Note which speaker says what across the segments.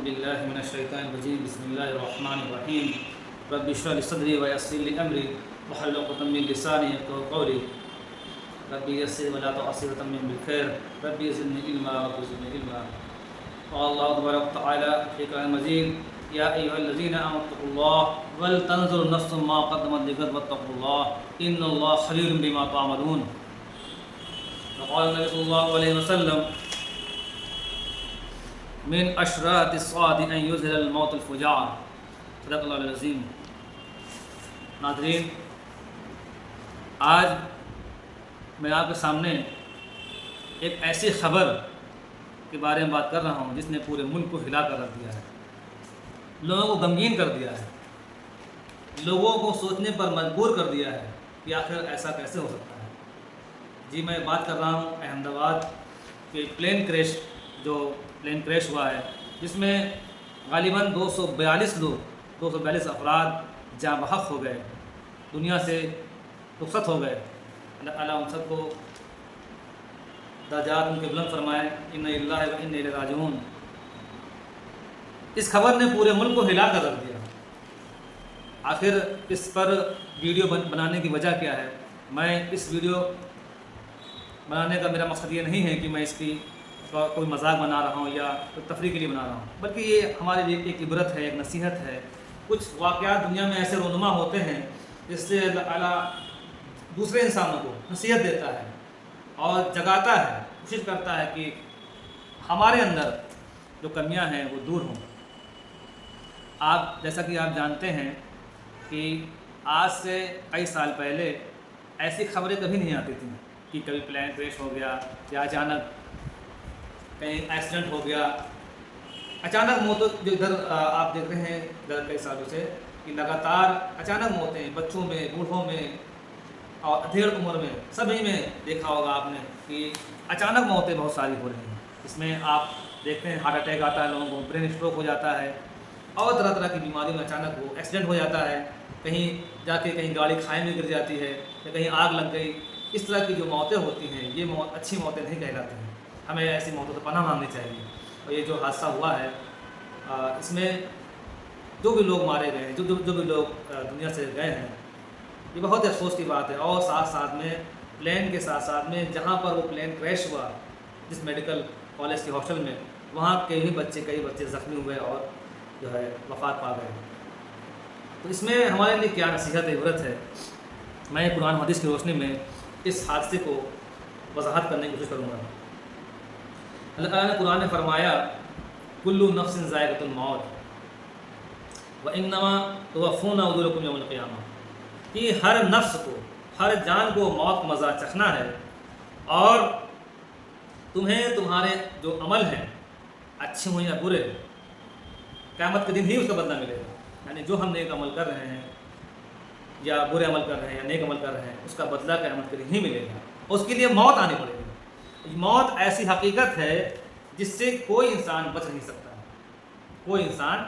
Speaker 1: باللہ من الشیطان الرجیم بسم اللہ الرحمن الرحیم رب اشرح لی صدری ویسر لی امری واحلل عقدۃ من لسانی یفقهوا قولی رب یسر ولا تعسر وتمم بالخیر رب زدنی علما رب زدنی علما قال اللہ تبارک وتعالی فی کلام مجید یا ایھا الذین آمنوا اتقوا اللہ ولتنظر نفس ما قدمت لغد واتقوا اللہ ان اللہ خبیر بما تعملون وقال النبی صلی اللہ علیہ وسلم من اشراط الصاعد ان یظہر الموت الفجاع صدق اللہ العظیم۔ ناظرین، آج میں آپ کے سامنے ایک ایسی خبر کے بارے میں بات کر رہا ہوں جس نے پورے ملک کو ہلا کر رکھ دیا ہے، لوگوں کو غمگین کر دیا ہے، لوگوں کو سوچنے پر مجبور کر دیا ہے کہ آخر ایسا کیسے ہو سکتا ہے۔ جی، میں بات کر رہا ہوں احمد آباد کے پلین کریش ہوا ہے، جس میں غالباً 242 افراد جاں بحق ہو گئے، دنیا سے رخصت ہو گئے۔ اللہ تعالیٰ ان سب کو درجات ان کے بلند فرمائے، ان للہ و انا الیہ راجعون۔ اس خبر نے پورے ملک کو ہلا کر رکھ دیا۔ آخر اس پر ویڈیو بنانے کی وجہ کیا ہے؟ میں اس ویڈیو بنانے کا میرا مقصد یہ نہیں ہے کہ میں اس کی کوئی مذاق بنا رہا ہوں یا کوئی تفریح کے لیے بنا رہا ہوں، بلکہ یہ ہمارے لیے ایک عبرت ہے، ایک نصیحت ہے۔ کچھ واقعات دنیا میں ایسے رونما ہوتے ہیں جس سے اللہ تعالیٰ دوسرے انسانوں کو نصیحت دیتا ہے اور جگاتا ہے، کوشش کرتا ہے کہ ہمارے اندر جو کمیاں ہیں وہ دور ہوں۔ جیسا کہ آپ جانتے ہیں کہ آج سے کئی سال پہلے ایسی خبریں کبھی نہیں آتی تھیں کہ کبھی پلین کریش ہو گیا یا اچانک کہیں ایکسیڈنٹ ہو گیا، اچانک موتوں جو ادھر آپ دیکھ رہے ہیں ادھر کئی سالوں سے کہ لگاتار اچانک موتیں بچوں میں، بوڑھوں میں اور ادھیڑ عمر میں سبھی میں دیکھا ہوگا آپ نے کہ اچانک موتیں بہت ساری ہو رہی ہیں۔ اس میں آپ دیکھتے ہیں ہارٹ اٹیک آتا ہے، لوگوں کو برین اسٹروک ہو جاتا ہے اور طرح طرح کی بیماریوں میں اچانک وہ ایکسیڈنٹ ہو جاتا ہے، کہیں جا کے کہیں گاڑی کھائی میں گر جاتی ہے یا کہیں آگ لگ گئی۔ اس طرح کی جو موتیں ہوتی ہیں یہ اچھی موتیں نہیں کہلاتی ہیں، ہمیں ایسی موتوں سے پناہ مانگنی چاہیے۔ اور یہ جو حادثہ ہوا ہے اس میں جو بھی لوگ مارے گئے ہیں، جو بھی لوگ دنیا سے گئے ہیں، یہ بہت افسوس کی بات ہے۔ اور ساتھ میں پلین کے ساتھ میں جہاں پر وہ پلین کریش ہوا، جس میڈیکل کالج کے ہاسٹل میں، وہاں کئی بچے زخمی ہوئے اور جو ہے وفات پا گئے۔ تو اس میں ہمارے لیے کیا نصیحت عبرت ہے؟ میں قرآن حدیث کی روشنی میں اس حادثے کو وضاحت کرنے کی کوشش کروں گا۔ اللہ تعالیٰ نے قرآن میں فرمایا کل نفس ذائقۃ الموت وانما توفون اجورکم یوم القیامہ، کہ ہر نفس کو، ہر جان کو موت مزہ چکھنا ہے اور تمہیں تمہارے جو عمل ہیں اچھے ہوں یا برے، قیامت کے دن ہی اس کا بدلہ ملے گا۔ یعنی جو ہم نیک عمل کر رہے ہیں یا برے عمل کر رہے ہیں یا نیک عمل کر رہے ہیں، اس کا بدلہ قیامت کے دن ہی ملے گا۔ اس کے لیے موت آنی پڑے گی۔ موت ایسی حقیقت ہے جس سے کوئی انسان بچ نہیں سکتا ہے، کوئی انسان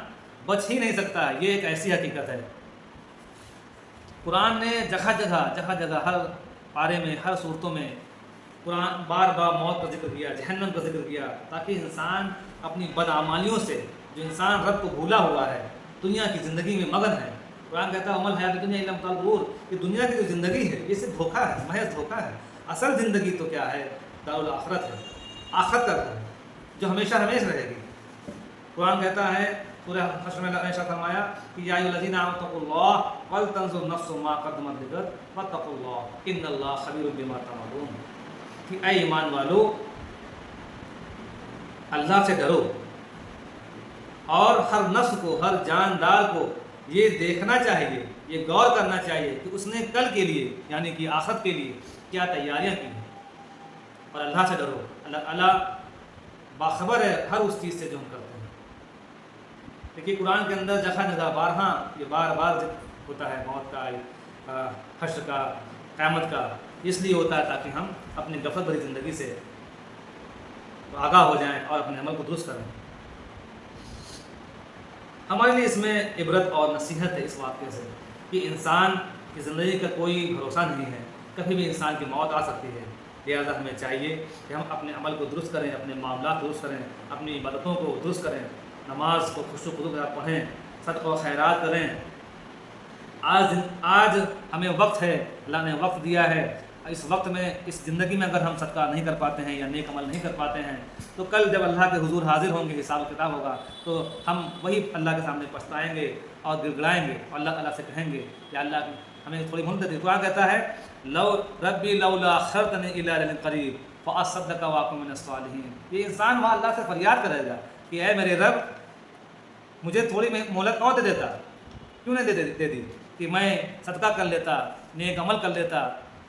Speaker 1: بچ ہی نہیں سکتا ہے۔ یہ ایک ایسی حقیقت ہے۔ قرآن نے جگہ جگہ ہر پارے میں، ہر صورتوں میں قرآن بار بار موت کا ذکر کیا، جہنم کا ذکر کیا، تاکہ انسان اپنی بدعمالیوں سے، جو انسان رب کو بھولا ہوا ہے، دنیا کی زندگی میں مگن ہے۔ قرآن کہتا ہے عمل حیات دنیا الا متاع الغرور، کہ دنیا کی جو زندگی ہے یہ صرف دھوکہ ہے، محض دھوکہ ہے۔ اصل زندگی تو کیا ہے؟ دارالآخرت ہے، آخرت کا گھر ہے جو ہمیشہ رہے گی۔ قرآن کہتا ہے سورہ حشر میں اللہ نے ارشاد فرمایا کہ یا ایھا الذین آمنوا اتقوا اللہ ولتنظر نفس ما قدمت لغد واتقوا اللہ ان اللہ خبیر بما تعملون، کہ اے ایمان والو اللہ سے ڈرو اور ہر نفس کو، ہر جاندار کو یہ دیکھنا چاہیے، یہ غور کرنا چاہیے کہ اس نے کل کے لیے یعنی کہ آخرت کے لیے کیا تیاریاں کی ہیں، اور اللہ سے ڈرو۔ اللہ باخبر ہے ہر اس چیز سے جو ہم کرتے ہیں۔ دیکھیے قرآن کے اندر جگہ یہ بار بار ذکر ہوتا ہے موت کا، حشر کا، قیامت کا۔ اس لیے ہوتا ہے تاکہ ہم اپنی غفلت بھری زندگی سے آگاہ ہو جائیں اور اپنے عمل کو درست کریں۔ ہمارے لیے اس میں عبرت اور نصیحت ہے اس واقعے سے کہ انسان کی زندگی کا کوئی بھروسہ نہیں ہے، کبھی بھی انسان کی موت آ سکتی ہے۔ لہٰذا ہمیں چاہیے کہ ہم اپنے عمل کو درست کریں، اپنے معاملات درست کریں، اپنی عبادتوں کو درست کریں نماز کو خوش و خضوع کے ساتھ پڑھیں، صدقہ و خیرات کریں۔ آج ہمیں وقت ہے، اللہ نے وقت دیا ہے، اس وقت میں اس زندگی میں اگر ہم صدقہ نہیں کر پاتے ہیں یا نیک عمل نہیں کر پاتے ہیں تو کل جب اللہ کے حضور حاضر ہوں گے، حساب و کتاب ہوگا، تو ہم وہی اللہ کے سامنے پچھتائیں گے اور گڑگڑائیں گے اور اللہ تعالیٰ سے کہیں گے کہ اللہ ہمیں تھوڑی مہلت دے۔ قرآن کہتا ہے لو ربی لولا اخرتنی الی اجل قریب فاصدق واکن من الصالحین۔ یہ انسان وہاں اللہ سے فریاد کرے گا کہ اے میرے رب مجھے تھوڑی مہلت اور دے دیتا، کیوں نہیں دے دی کہ میں صدقہ کر لیتا، نیک عمل کر لیتا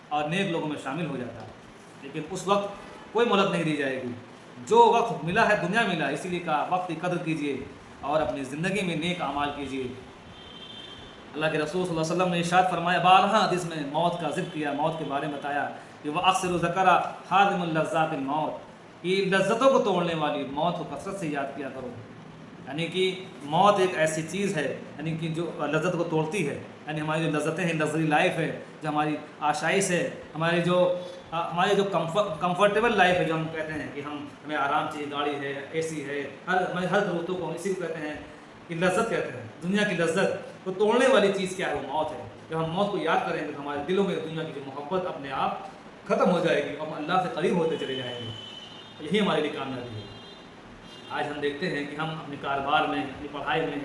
Speaker 1: اور نیک لوگوں میں شامل ہو جاتا۔ لیکن اس وقت کوئی مہلت نہیں دی جائے گی۔ جو وقت ملا ہے دنیا ملا، اسی لیے کہا وقت کی قدر کیجیے اور اپنی زندگی میں نیک اعمال کیجیے۔ اللہ کے رسول صلی اللہ علیہ وسلم نے ارشاد فرمایا، بارہا حدیث میں موت کا ذکر کیا، موت کے بارے میں بتایا کہ وہ اکثر ذکر حاضم اللذات الموت، یہ لذتوں کو توڑنے والی موت کو کثرت سے یاد کیا کرو۔ یعنی کہ موت ایک ایسی چیز ہے یعنی کہ جو لذت کو توڑتی ہے، یعنی ہماری جو لذتیں ہیں، لگژری لائف ہے، جو ہماری آشائش ہے، ہماری جو کمفرٹیبل لائف ہے، جو ہم کہتے ہیں کہ ہمیں آرام چاہیے، گاڑی ہے، اے سی ہے، ہماری ہر ضرورتوں کو اسی کو کہتے ہیں کہ لذت کہتے ہیں۔ دنیا کی لذت کو توڑنے والی چیز کیا ہے؟ وہ موت ہے۔ جب ہم موت کو یاد کریں گے تو ہمارے دلوں میں دنیا کی جو محبت اپنے آپ ختم ہو جائے گی اور ہم اللہ سے قریب ہوتے چلے جائیں گے۔ یہی ہمارے لیے کامیابی ہے۔ آج ہم دیکھتے ہیں کہ ہم اپنے کاروبار میں، اپنی پڑھائی میں،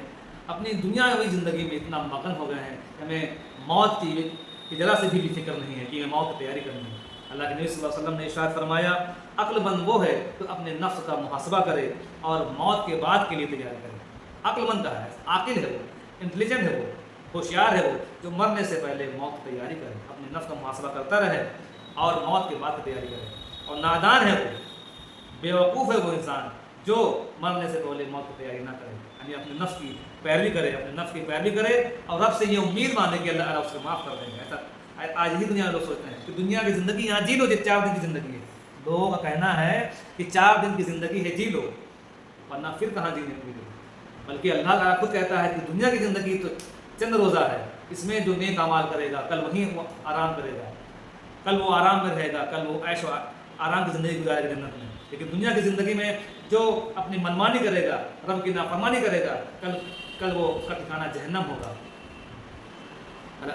Speaker 1: اپنی دنیاوی زندگی میں اتنا مگن ہو گئے ہیں کہ ہمیں موت کی ذرا سے بھی فکر نہیں ہے کہ ہمیں موت کی تیاری کرنی ہے۔ اللہ کے نبی صلی اللہ علیہ وسلم نے ارشاد فرمایا، عقل مند وہ ہے تو اپنے نفس کا محاسبہ کرے اور موت کے بعد کے لیے تیاری کرے۔ عقل مند کا ہے، عاقل ہے وہ، انٹیلیجنٹ ہے وہ، ہوشیار ہے وہ، جو مرنے سے پہلے موت کی تیاری کرے، اپنے نفس کا محاسبہ کرتا رہے اور موت کے بعد کی تیاری کرے۔ اور نادان ہے وہ، بیوقوف ہے وہ انسان جو مرنے سے پہلے موت کی تیاری نہ کرے، یعنی اپنے نفس کی پیروی کرے، اپنے نفس کی پیروی کرے اور رب سے یہ امید مانے کہ اللہ تعالیٰ اس کو معاف کر دیں گے۔ ایسا آج ہی دنیا میں لوگ سوچتے ہیں کہ دنیا کی زندگی یہاں جی لو، جو 4 دن کی زندگی ہے۔ لوگوں کا کہنا ہے کہ 4 دن کی زندگی ہے، جی لو، ورنہ پھر کہاں جینے کو ملے۔ بلکہ اللہ تعالیٰ خود کہتا ہے کہ دنیا کی زندگی تو چند روزہ ہے، اس میں جو نیک اعمال کرے گا کل وہیں وہ آرام کرے گا، کل وہ آرام میں رہے گا، کل وہ عیش و آرام کی زندگی گزارے گا جنت میں۔ لیکن دنیا کی زندگی میں جو اپنی منمانی کرے گا، رب کی نافرمانی کرے گا، کل وہ کا ٹھکانہ جہنم ہوگا۔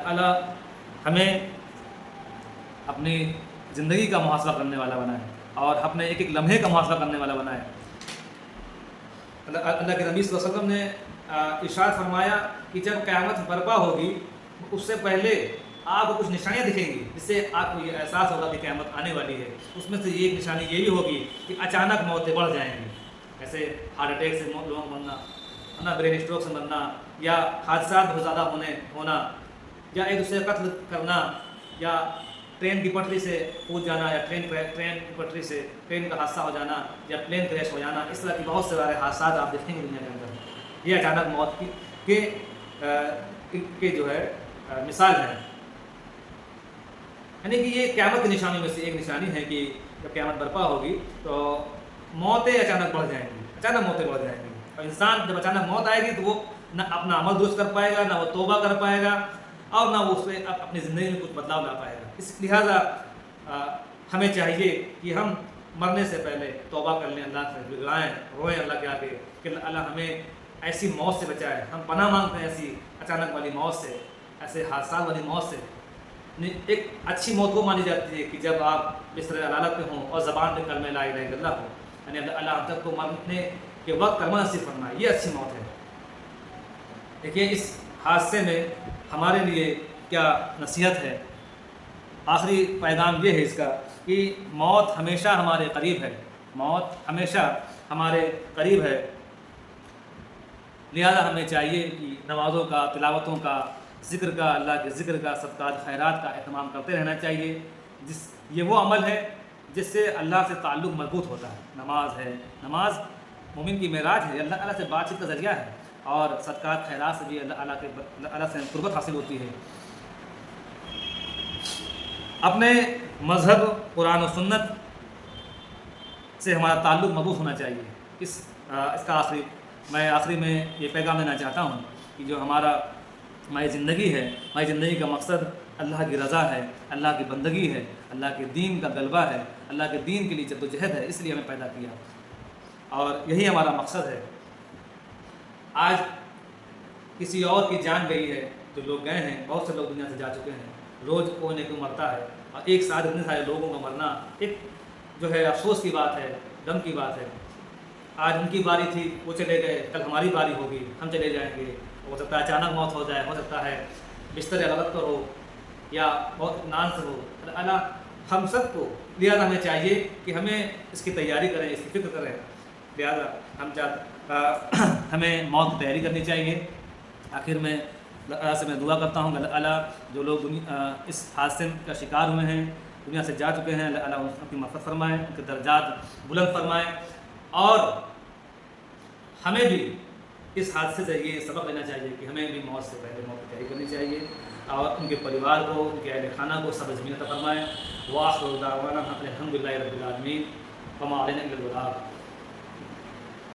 Speaker 1: اللہ ہمیں اپنی زندگی کا محاسبہ کرنے والا بنائے اور اپنے ایک ایک لمحے کا محاسبہ کرنے والا بنائے۔ اللہ کے نبی صلی اللہ علیہ وسلم نے ارشاد فرمایا کہ جب قیامت برپا ہوگی اس سے پہلے آپ کو کچھ نشانیاں دکھیں گی جس سے آپ کو یہ احساس ہوگا کہ قیامت آنے والی ہے۔ اس میں سے ایک نشانی یہ بھی ہوگی کہ اچانک موتیں بڑھ جائیں گی، ایسے ہارٹ اٹیک سے لوگ مرنا، ہے نا، برین اسٹروک سے مرنا، یا حادثات بہت زیادہ ہونا، یا ایک دوسرے قتل کرنا، یا ٹرین کی پٹری سے کود جانا، یا ٹرین کی پٹری سے ٹرین کا حادثہ ہو جانا، یا پلین کریش ہو جانا۔ اس طرح کی بہت سے سارے حادثات آپ دیکھیں گے دنیا کے اندر۔ یہ اچانک موت کی جو ہے مثال ہے، یعنی کہ یہ قیامت کی نشانی میں سے ایک نشانی ہے کہ جب قیامت برپا ہوگی تو موتیں اچانک بڑھ جائیں گی، اچانک موتیں بڑھ جائیں گی، اور انسان جب اچانک موت آئے گی تو وہ نہ اپنا عمل درست کر پائے گا، نہ وہ توبہ کر پائے گا، اور نہ وہ اس میں اپنی زندگی میں کچھ بدلاؤ لا پائے گا۔ اس لہٰذا ہمیں چاہیے کہ ہم مرنے سے پہلے توبہ کر لیں، اللہ سے گڑگڑائیں، روئیں اللہ کے آگے کہ اللہ ہمیں ایسی موت سے بچائے۔ ہم پناہ مانگتے ہیں ایسی اچانک والی موت سے، ایسے حادثات والی موت سے۔ ایک اچھی موت وہ مانی جاتی ہے کہ جب آپ بستر عدالت پہ ہوں اور زبان پہ کلمہ لا الہ الا اللہ ہو، یعنی اللہ ہم تک کو مرنے کے وقت کلمہ نصیب فرمائے، یہ اچھی موت ہے۔ دیکھیے اس حادثے میں ہمارے لیے کیا نصیحت ہے، آخری پیغام یہ ہے اس کا کہ موت ہمیشہ ہمارے قریب ہے، موت ہمیشہ ہمارے قریب ہے، لہذا ہمیں چاہیے کہ نمازوں کا، تلاوتوں کا، ذکر کا، اللہ کے ذکر کا، صدقات خیرات کا اہتمام کرتے رہنا چاہیے۔ یہ وہ عمل ہے جس سے اللہ سے تعلق مضبوط ہوتا ہے۔ نماز ہے، نماز مومن کی معراج ہے، اللہ تعالیٰ سے بات چیت کا ذریعہ ہے، اور صدقات خیرات سے بھی اللہ تعالیٰ سے قربت حاصل ہوتی ہے۔ اپنے مذہب قرآن و سنت سے ہمارا تعلق مضبوط ہونا چاہیے۔ اس کا آخری میں یہ پیغام دینا چاہتا ہوں کہ جو ہماری زندگی ہے، ہماری زندگی کا مقصد اللہ کی رضا ہے، اللہ کی بندگی ہے، اللہ کے دین کا غلبہ ہے، اللہ کے دین کے لیے جد و جہد ہے، اس لیے ہمیں پیدا کیا اور یہی ہمارا مقصد ہے۔ آج کسی اور کی جان گئی ہے، جو لوگ گئے ہیں، بہت سے لوگ دنیا سے جا چکے ہیں، روز کوئی نہ کوئی مرتا ہے، اور ایک ساتھ اتنے سارے لوگوں کا مرنا ایک جو ہے افسوس کی بات ہے، غم کی بات ہے۔ آج ان کی باری تھی، وہ چلے گئے، کل ہماری باری ہوگی، ہم چلے جائیں گے، ہو سکتا ہے اچانک موت ہو جائے، ہو سکتا ہے بستر غلط پر ہو یا بہت اطمینان سے ہو۔ اللہ ہم سب کو لہٰذا ہمیں چاہیے کہ ہمیں اس کی تیاری کریں، اس کی فکر کریں، لہٰذا ہمیں موت کی تیاری کرنی چاہیے۔ آخر میں اللہ سے میں دعا کرتا ہوں کہ اللہ جو لوگ اس حادثے کا شکار ہوئے ہیں، دنیا سے جا چکے ہیں، اللہ ان کی مغفرت فرمائے، ان کے درجات بلند فرمائے، اور ہمیں بھی اس حادثے سے یہ سبق لینا چاہیے کہ ہمیں بھی موت سے پہلے موت کی تیاری کرنی چاہیے، اور ان کے پریوار کو، ان کے اہل خانہ کو صبر جمیل عطا فرمائے۔ وآخر دعوانا الحمد للہ رب العالمین وما علینا الا البلاغ۔